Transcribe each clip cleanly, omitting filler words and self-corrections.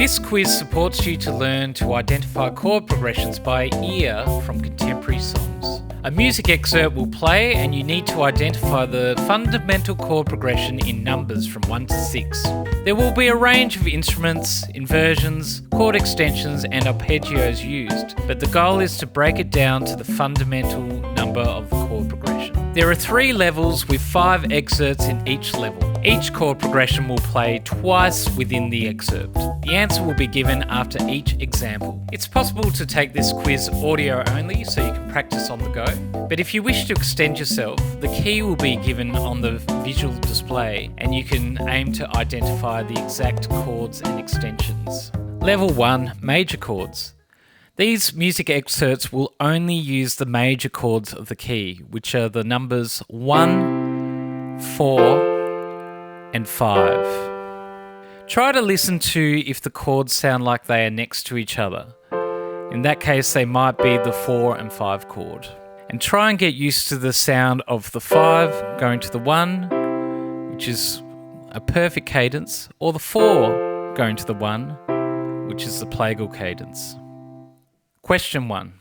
This quiz supports you to learn to identify chord progressions by ear from contemporary songs. A music excerpt will play and you need to identify the fundamental chord progression in numbers from 1 to 6. There will be a range of instruments, inversions, chord extensions and arpeggios used, but the goal is to break it down to the fundamental number of the chord progression. There are 3 levels with 5 excerpts in each level. Each chord progression will play twice within the excerpt. The answer will be given after each example. It's possible to take this quiz audio only so you can practice on the go, but if you wish to extend yourself, the key will be given on the visual display and you can aim to identify the exact chords and extensions. Level 1, major chords. These music excerpts will only use the major chords of the key, which are the numbers 1, 4, and 5. Try to listen to if the chords sound like they are next to each other. In that case, they might be the 4 and 5 chord. And try and get used to the sound of the 5 going to the 1, which is a perfect cadence, or the 4 going to the 1, which is the plagal cadence. Question 1.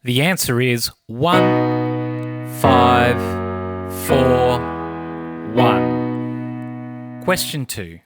The answer is 1, 5, 4, 1. Question 2.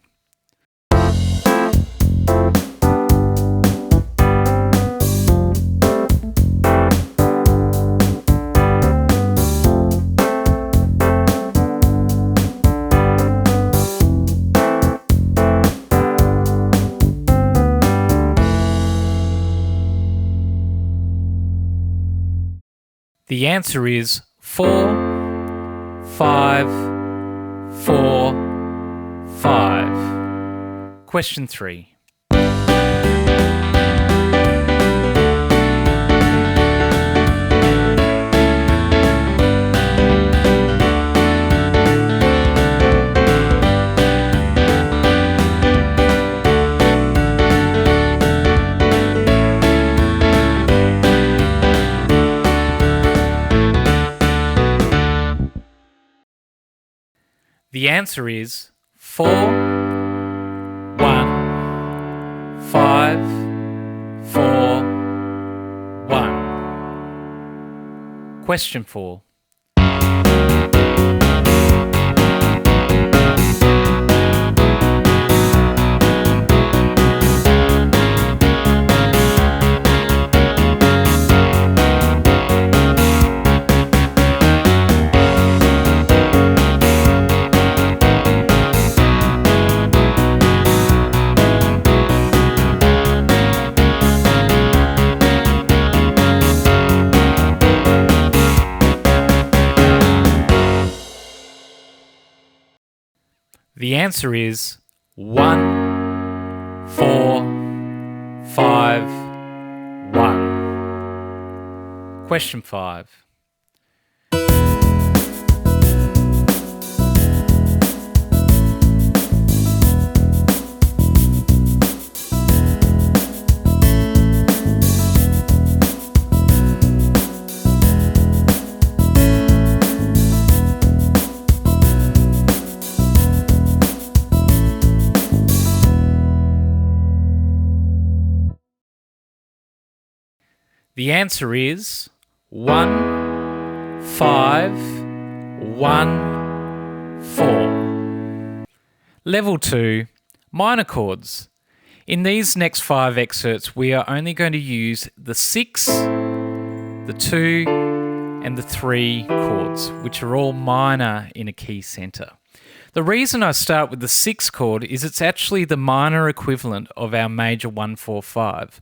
The answer is 4, 5, 4, 5. Question 3. The answer is 4, 1, 5, 4, 1. Question 4. The answer is 1, 4, 5, 1. Question 5. The answer is 1, 5, 1, 4. Level 2, minor chords. In these next 5 excerpts, we are only going to use the 6, the 2, and the 3 chords, which are all minor in a key center. The reason I start with the 6 chord is it's actually the minor equivalent of our major 1, 4, 5.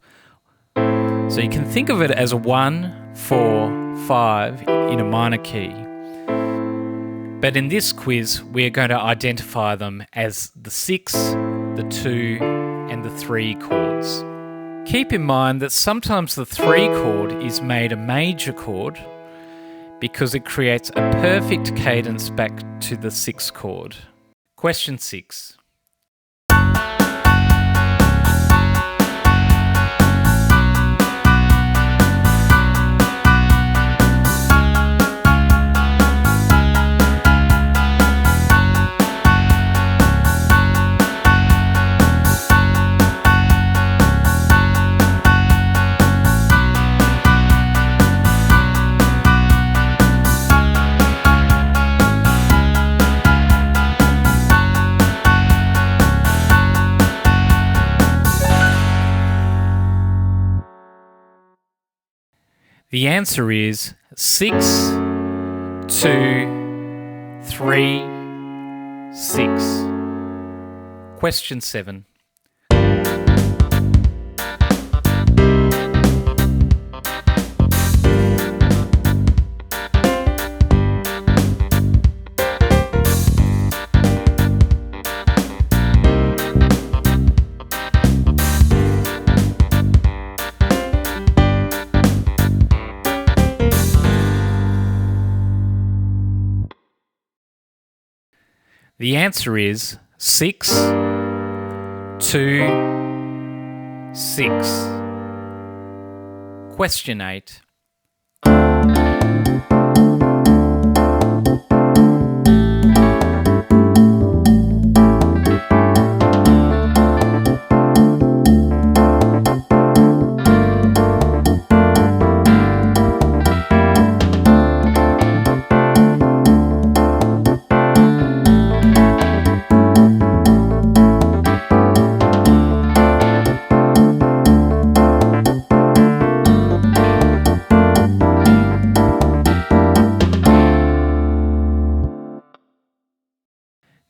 So you can think of it as a 1, 4, 5 in a minor key. But in this quiz, we are going to identify them as the 6, the 2, and the 3 chords. Keep in mind that sometimes the 3 chord is made a major chord because it creates a perfect cadence back to the 6 chord. Question 6. The answer is 6, 2, 3, 6. Question 7. The answer is 6, 2, 6. Question 8.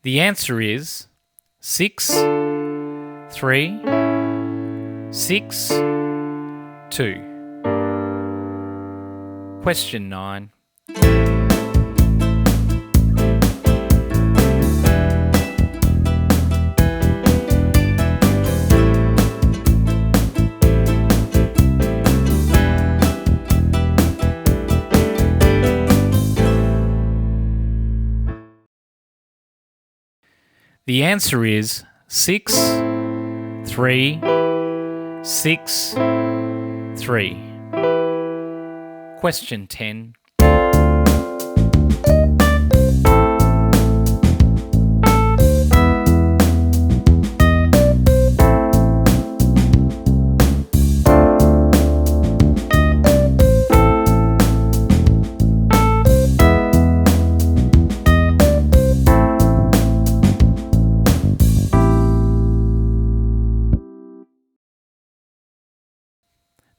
The answer is 6, 3, 6, 2. Question 9. The answer is 6, 3, 6, 3. Question 10.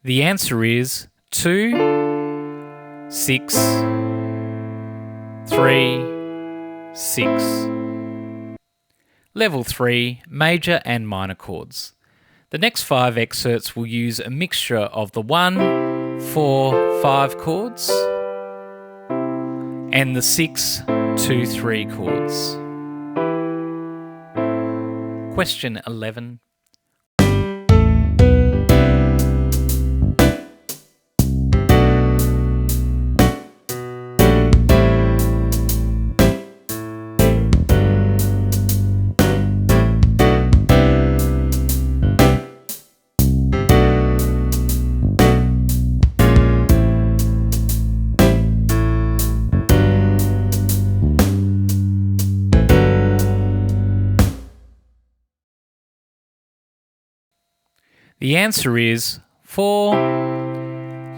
The answer is 2, 6, 3, 6. Level 3, major and minor chords. The next 5 excerpts will use a mixture of the 1, 4, 5 chords and the 6, 2, 3 chords. Question 11. The answer is 4,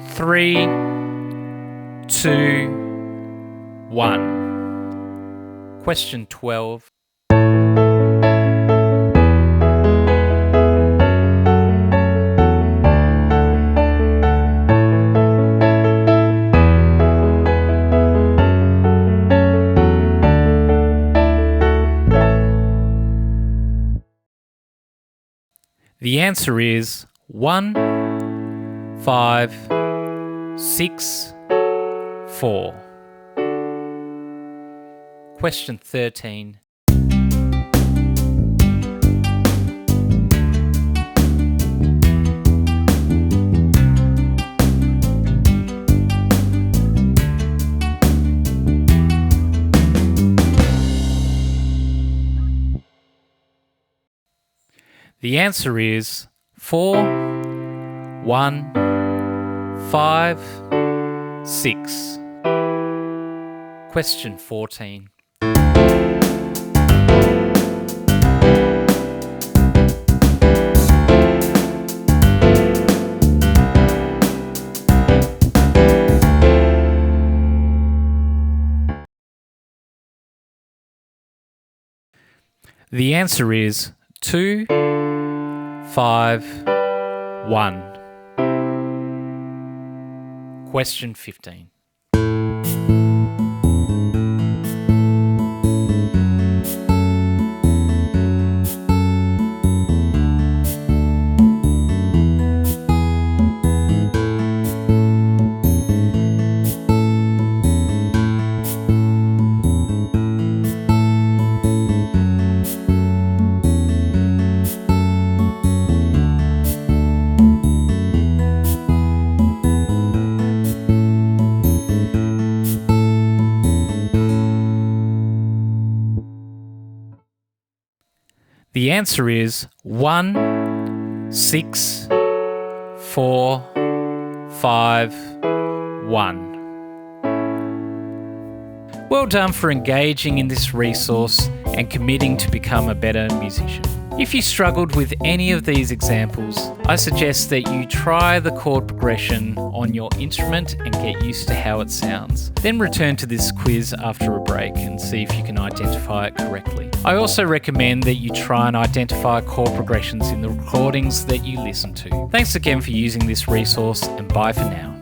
3, 2, 1. Question 12. The answer is 1, 5, 6, 4. Question 13. The answer is 4, 1, 5, 6. Question 14. The answer is 2, 5, 1. Question 15. The answer is 1, 6, 4, 5, 1. Well done for engaging in this resource and committing to become a better musician. If you struggled with any of these examples, I suggest that you try the chord progression on your instrument and get used to how it sounds. Then return to this quiz after a break and see if you can identify it correctly. I also recommend that you try and identify chord progressions in the recordings that you listen to. Thanks again for using this resource, and bye for now.